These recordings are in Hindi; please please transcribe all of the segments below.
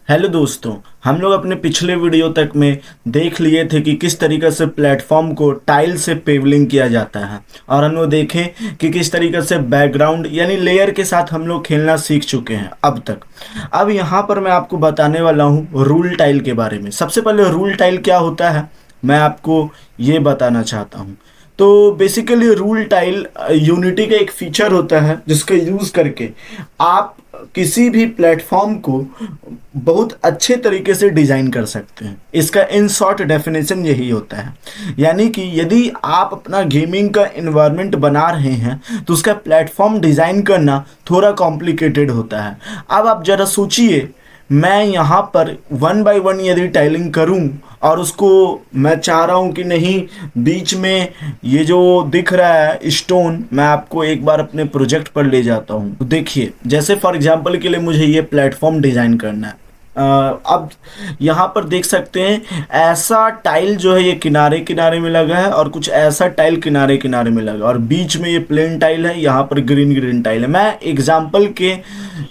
हेलो दोस्तों। हम लोग अपने पिछले वीडियो तक में देख लिए थे कि किस तरीके से प्लेटफॉर्म को टाइल से पेवलिंग किया जाता है और हम लोग देखें कि किस तरीके से बैकग्राउंड यानी लेयर के साथ हम लोग खेलना सीख चुके हैं अब तक। अब यहाँ पर मैं आपको बताने वाला हूँ रूल टाइल के बारे में। सबसे पहले रूल टाइल क्या होता है मैं आपको ये बताना चाहता हूँ। तो बेसिकली रूल टाइल यूनिटी का एक फीचर होता है जिसका यूज़ करके आप किसी भी प्लेटफॉर्म को बहुत अच्छे तरीके से डिज़ाइन कर सकते हैं। इसका इन शॉर्ट डेफिनेशन यही होता है, यानी कि यदि आप अपना गेमिंग का इन्वायरमेंट बना रहे हैं तो उसका प्लेटफॉर्म डिज़ाइन करना थोड़ा कॉम्प्लिकेटेड होता है। अब आप ज़रा सोचिए, मैं यहाँ पर वन बाय वन यदि टाइलिंग करूँ और उसको मैं चाह रहा हूँ कि नहीं बीच में ये जो दिख रहा है स्टोन, मैं आपको एक बार अपने प्रोजेक्ट पर ले जाता हूँ। तो देखिए, जैसे फॉर एग्जांपल के लिए मुझे ये प्लेटफॉर्म डिज़ाइन करना है। अब यहाँ पर देख सकते हैं ऐसा टाइल जो है ये किनारे किनारे में लगा है और कुछ ऐसा टाइल किनारे किनारे में लगा और बीच में ये प्लेन टाइल है, यहाँ पर ग्रीन ग्रीन टाइल है। मैं एग्जाम्पल के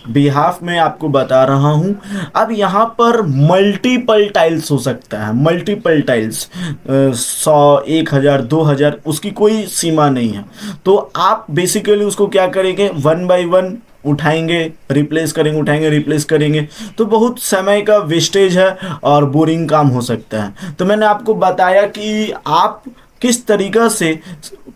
बिहाफ में आपको बता रहा हूँ। अब यहाँ पर मल्टीपल टाइल्स हो सकता है, मल्टीपल टाइल्स 100 1000 2000 उसकी कोई सीमा नहीं है। तो आप बेसिकली उसको क्या करेंगे, वन बाय वन उठाएंगे रिप्लेस करेंगे, उठाएंगे रिप्लेस करेंगे, तो बहुत समय का वेस्टेज है और बोरिंग काम हो सकता है। तो मैंने आपको बताया कि आप किस तरीक़ा से,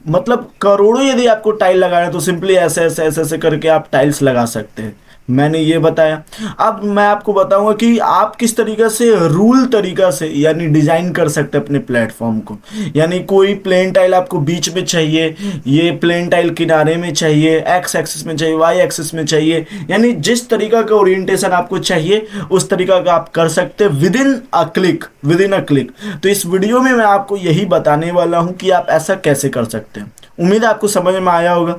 मतलब करोड़ों यदि आपको टाइल लगाना है तो सिंपली ऐसे ऐसे ऐसे ऐसे करके आप टाइल्स लगा सकते हैं। मैंने ये बताया। अब मैं आपको बताऊंगा कि आप किस तरीक़ा से रूल तरीक़ा से यानी डिज़ाइन कर सकते हैं अपने प्लेटफॉर्म को। यानी कोई प्लेन टाइल आपको बीच में चाहिए, ये प्लेन टाइल किनारे में चाहिए, एक्स एक्सिस में चाहिए, वाई एक्सिस में चाहिए, यानी जिस तरीक़ा का ओरिएंटेशन आपको चाहिए उस तरीक़ा का आप कर सकते हैं विदिन अ क्लिक। तो इस वीडियो में मैं आपको यही बताने वाला हूँ कि आप ऐसा कैसे कर सकते हैं। उम्मीद है आपको समझ में आया होगा।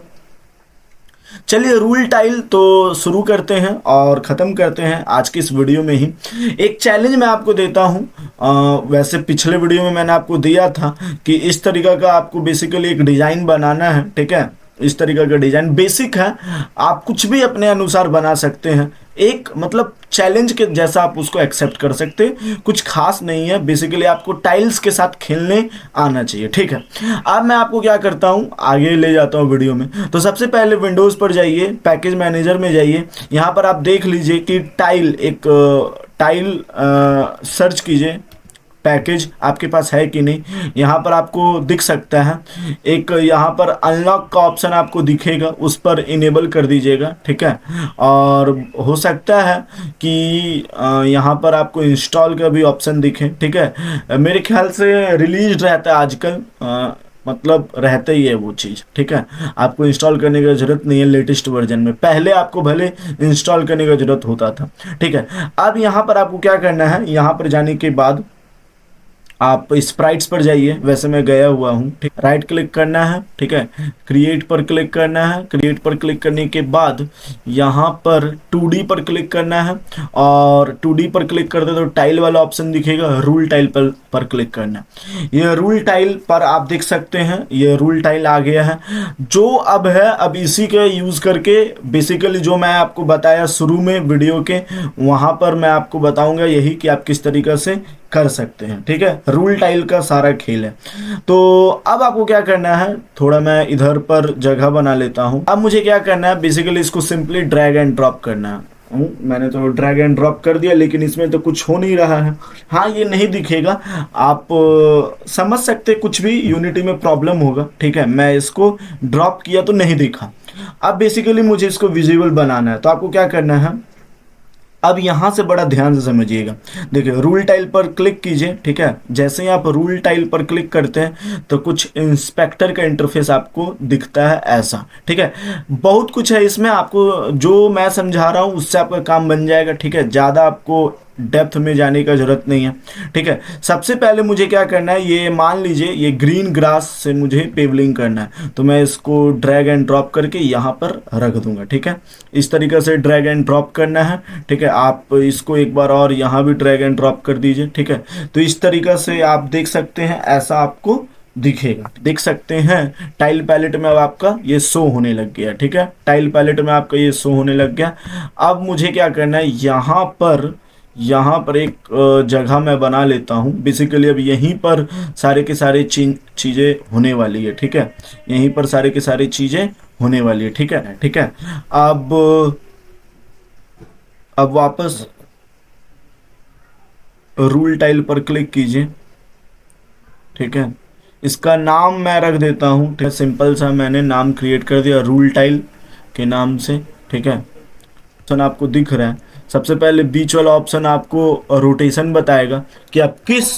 चलिए रूल टाइल तो शुरू करते हैं और ख़त्म करते हैं आज की इस वीडियो में ही। एक चैलेंज मैं आपको देता हूं। वैसे पिछले वीडियो में मैंने आपको दिया था कि इस तरीक़ा का आपको बेसिकली एक डिज़ाइन बनाना है, ठीक है। इस तरीक़ा का डिज़ाइन बेसिक है, आप कुछ भी अपने अनुसार बना सकते हैं। एक मतलब चैलेंज के जैसा आप उसको एक्सेप्ट कर सकते हैं, कुछ खास नहीं है। बेसिकली आपको टाइल्स के साथ खेलने आना चाहिए, ठीक है। अब मैं आपको क्या करता हूँ, आगे ले जाता हूँ वीडियो में। तो सबसे पहले विंडोज़ पर जाइए, पैकेज मैनेजर में जाइए। यहाँ पर आप देख लीजिए कि टाइल सर्च कीजिए, पैकेज आपके पास है कि नहीं। यहाँ पर आपको दिख सकता है एक, यहाँ पर अनलॉक का ऑप्शन आपको दिखेगा, उस पर इनेबल कर दीजिएगा, ठीक है। और हो सकता है कि यहाँ पर आपको इंस्टॉल का भी ऑप्शन दिखे, ठीक है। मेरे ख्याल से रिलीज रहता है आजकल, मतलब रहता ही है वो चीज़, ठीक है। आपको इंस्टॉल करने की ज़रूरत नहीं है लेटेस्ट वर्जन में, पहले आपको भले इंस्टॉल करने की ज़रूरत होता था, ठीक है। अब यहाँ पर आपको क्या करना है, यहाँ पर जाने के बाद आप स्प्राइट्स पर जाइए, वैसे मैं गया हुआ हूँ, ठीक। राइट क्लिक करना है, ठीक है। क्रिएट पर क्लिक करना है। क्रिएट पर क्लिक करने के बाद यहाँ पर 2D पर क्लिक करना है और 2D पर क्लिक करते तो टाइल वाला ऑप्शन दिखेगा, रूल टाइल पर क्लिक करना है। ये रूल टाइल पर आप देख सकते हैं ये रूल टाइल आ गया है जो अब है। अब इसी का यूज़ करके बेसिकली जो मैं आपको बताया शुरू में वीडियो के, वहाँ पर मैं आपको बताऊँगा यही कि आप किस तरीक़े से कर सकते हैं, ठीक है। रूल टाइल का सारा खेल है। तो अब आपको क्या करना है, थोड़ा मैं इधर पर जगह बना लेता हूं। अब मुझे क्या करना है, बेसिकली इसको सिंपली ड्रैग एंड ड्रॉप करना है। मैंने तो ड्रैग एंड ड्रॉप कर दिया, लेकिन इसमें तो कुछ हो नहीं रहा है। हाँ, ये नहीं दिखेगा, आप समझ सकते कुछ भी यूनिटी में प्रॉब्लम होगा, ठीक है। मैं इसको ड्रॉप किया तो नहीं दिखा। अब बेसिकली मुझे इसको विजिबल बनाना है, तो आपको क्या करना है, अब यहाँ से बड़ा ध्यान से समझिएगा। देखिए रूल टाइल पर क्लिक कीजिए, ठीक है। जैसे ही आप रूल टाइल पर क्लिक करते हैं तो कुछ इंस्पेक्टर का इंटरफेस आपको दिखता है ऐसा, ठीक है। बहुत कुछ है इसमें, आपको जो मैं समझा रहा हूँ उससे आपका काम बन जाएगा, ठीक है। ज़्यादा आपको डेप्थ में जाने का ज़रूरत नहीं है, ठीक है। सबसे पहले मुझे क्या करना है, ये मान लीजिए ये ग्रीन ग्रास से मुझे पेवलिंग करना है, तो मैं इसको ड्रैग एंड ड्रॉप करके यहाँ पर रख दूंगा, ठीक है। इस तरीके से ड्रैग एंड ड्रॉप करना है, ठीक है। आप इसको एक बार और यहाँ भी ड्रैग एंड ड्रॉप कर दीजिए, ठीक है। तो इस तरीके से आप देख सकते हैं ऐसा आपको दिखेगा, देख सकते हैं। टाइल पैलेट में अब आपका ये शो होने लग गया, ठीक है। टाइल पैलेट में आपका ये शो होने लग गया। अब मुझे क्या करना है, यहाँ पर यहाँ पर एक जगह मैं बना लेता हूँ। बेसिकली अब यहीं पर सारे के सारे चीज़ें होने वाली है, ठीक है। यहीं पर सारे के सारे चीज़ें होने वाली है, ठीक है, ठीक है। अब अब वापस रूल टाइल पर क्लिक कीजिए, ठीक है। इसका नाम मैं रख देता हूँ, ठीक है। सिंपल सा मैंने नाम क्रिएट कर दिया रूल टाइल के नाम से, ठीक है। ऑप्शन आपको दिख रहा है। सबसे पहले बीच वाला ऑप्शन आपको रोटेशन बताएगा कि आप किस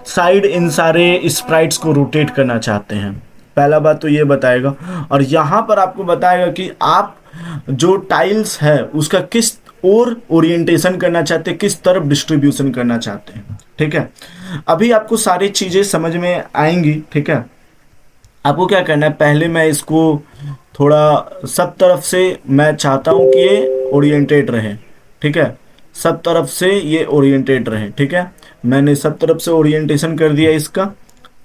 साइड इन सारे स्प्राइट्स को रोटेट करना चाहते हैं। पहला बात तो ये बताएगा, और यहाँ पर आपको बताएगा कि आप जो टाइल्स है उसका किस और ओरिएंटेशन करना चाहते हैं, किस तरफ डिस्ट्रीब्यूशन करना चाहते हैं, ठीक है। अभी आपको सारी चीज़ें समझ में आएंगी, ठीक है। आपको क्या करना है, पहले मैं इसको थोड़ा सब तरफ से मैं चाहता हूँ कि ये ओरिएंटेड रहे, ठीक है। सब तरफ से ये ओरिएंटेड रहे, ठीक है। मैंने सब तरफ से ओरिएंटेशन कर दिया इसका,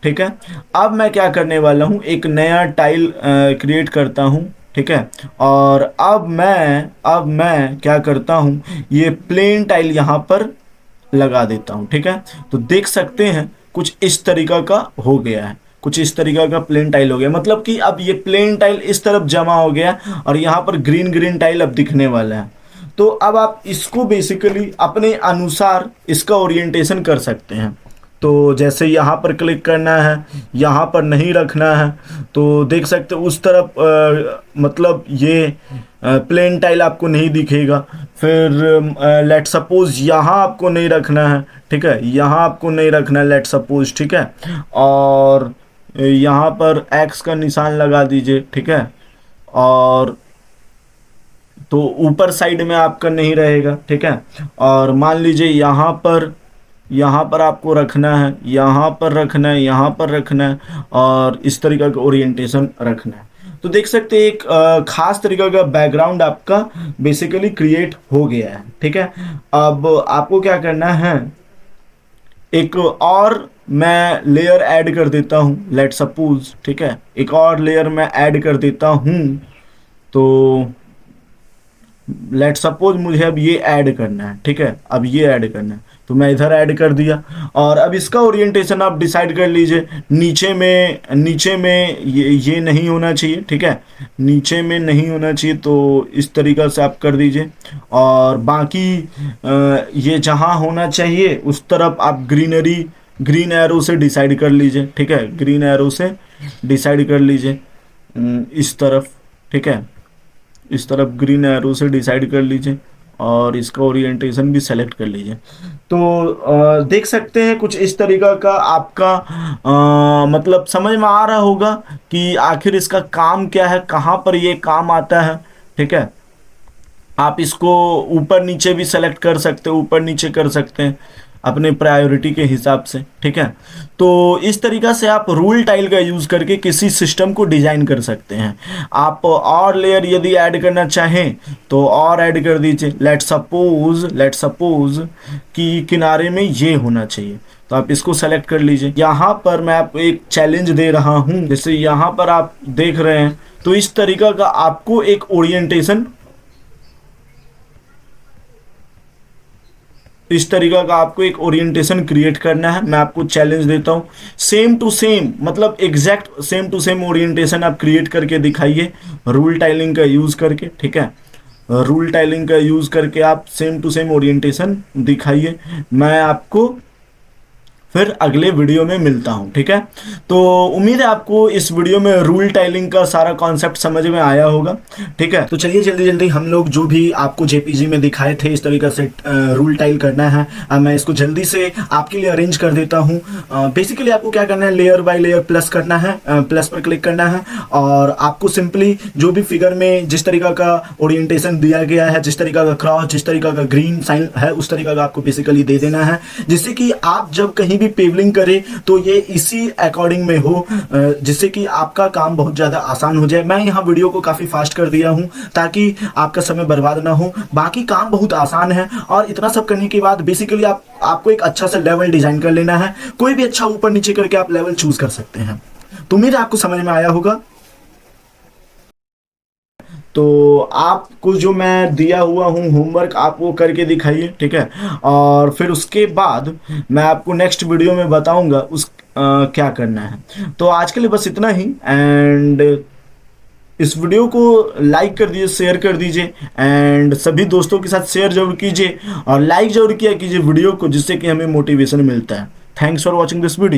ठीक है। अब मैं क्या करने वाला हूँ, एक नया टाइल क्रिएट करता हूँ, ठीक है। और अब मैं क्या करता हूँ, ये प्लेन टाइल यहाँ पर लगा देता हूँ, ठीक है। तो देख सकते हैं कुछ इस तरीका का हो गया है, कुछ इस तरीका का प्लेन टाइल हो गया। मतलब कि अब ये प्लेन टाइल इस तरफ जमा हो गया और यहाँ पर ग्रीन ग्रीन टाइल अब दिखने वाला है। तो अब आप इसको बेसिकली अपने अनुसार इसका ओरिएंटेशन कर सकते हैं। तो जैसे यहाँ पर क्लिक करना है, यहाँ पर नहीं रखना है, तो देख सकते हो उस तरफ मतलब ये प्लेन टाइल आपको नहीं दिखेगा। फिर लेट सपोज यहाँ आपको नहीं रखना है, ठीक है। यहाँ आपको नहीं रखना है लेट सपोज, ठीक है। और यहाँ पर एक्स का निशान लगा दीजिए, ठीक है। और तो ऊपर साइड में आपका नहीं रहेगा, ठीक है। और मान लीजिए यहाँ पर आपको रखना है, यहाँ पर रखना है, यहाँ पर रखना है, और इस तरीका का ओरिएंटेशन रखना है। तो देख सकते हैं एक खास तरीका का बैकग्राउंड आपका बेसिकली क्रिएट हो गया है, ठीक है। अब आपको क्या करना है, एक और मैं लेयर ऐड कर देता हूँ लेट सपोज, ठीक है। एक और लेयर मैं ऐड कर देता हूँ। तो लेट सपोज मुझे अब ये ऐड करना है, ठीक है। अब ये ऐड करना है, तो मैं इधर ऐड कर दिया। और अब इसका ओरिएंटेशन आप डिसाइड कर लीजिए। नीचे में ये नहीं होना चाहिए, ठीक है। नीचे में नहीं होना चाहिए, तो इस तरीका से आप कर दीजिए। और बाकी ये जहाँ होना चाहिए उस तरफ आप ग्रीन एरो से डिसाइड कर लीजिए, ठीक है। ग्रीन एरो से डिसाइड कर लीजिए इस तरफ, ठीक है। इस तरफ ग्रीन एरो से डिसाइड कर लीजिए और इसका ओरिएंटेशन भी सेलेक्ट कर लीजिए। तो देख सकते हैं कुछ इस तरीका का आपका मतलब समझ में आ रहा होगा कि आखिर इसका काम क्या है, कहाँ पर ये काम आता है, ठीक है। आप इसको ऊपर नीचे भी सेलेक्ट कर सकते हो, ऊपर नीचे कर सकते हैं अपने प्रायोरिटी के हिसाब से, ठीक है। तो इस तरीका से आप रूल टाइल का यूज़ करके किसी सिस्टम को डिज़ाइन कर सकते हैं। आप और लेयर यदि ऐड करना चाहें तो और ऐड कर दीजिए। लेट सपोज कि किनारे में ये होना चाहिए, तो आप इसको सेलेक्ट कर लीजिए। यहाँ पर मैं आपको एक चैलेंज दे रहा हूँ, जैसे यहाँ पर आप देख रहे हैं, तो इस तरीका का आपको एक ओरिएंटेशन इस तरीका का आपको एक ओरिएंटेशन क्रिएट करना है। मैं आपको चैलेंज देता हूँ, सेम टू सेम मतलब exact same to same orientation आप क्रिएट करके दिखाइए रूल टाइलिंग का यूज़ करके, ठीक है। रूल टाइलिंग का यूज़ करके आप सेम टू सेम ओरिएंटेशन दिखाइए। मैं आपको फिर अगले वीडियो में मिलता हूं, ठीक है। तो उम्मीद है आपको इस वीडियो में रूल टाइलिंग का सारा कॉन्सेप्ट समझ में आया होगा, ठीक है। तो चलिए जल्दी जल्दी हम लोग जो भी आपको जेपीजी में दिखाए थे इस तरीके से रूल टाइल करना है, मैं इसको जल्दी से आपके लिए अरेंज कर देता हूं। बेसिकली आपको क्या करना है, लेयर बाय लेयर प्लस करना है, प्लस पर क्लिक करना है, और आपको सिंपली जो भी फिगर में जिस तरीका का ओरिएंटेशन दिया गया है, जिस तरीका का क्रॉस, जिस तरीका का ग्रीन साइन है, उस तरीका का आपको बेसिकली दे देना है, जिससे कि आप जब कहीं पेवलिंग करे तो ये इसी अकॉर्डिंग में हो, जिससे कि आपका काम बहुत ज़्यादा आसान हो जाए। मैं यहाँ वीडियो को काफ़ी फास्ट कर दिया हूँ ताकि आपका समय बर्बाद ना हो। बाकी काम बहुत आसान है, और इतना सब करने के बाद बेसिकली आपको एक अच्छा सा लेवल डिजाइन कर लेना है। कोई भी अच्छा ऊपर नीचे करके आप लेवल चूज कर सकते हैं। तो उम्मीद है आपको समझ में आया होगा। तो आपको जो मैं दिया हुआ हूँ होमवर्क आप वो करके दिखाइए, ठीक है। और फिर उसके बाद मैं आपको नेक्स्ट वीडियो में बताऊंगा क्या करना है। तो आज के लिए बस इतना ही। एंड इस वीडियो को लाइक कर दीजिए, शेयर कर दीजिए, एंड सभी दोस्तों के साथ शेयर जरूर कीजिए और लाइक जरूर किया कीजिए वीडियो को, जिससे कि हमें मोटिवेशन मिलता है। Thanks for watching this video.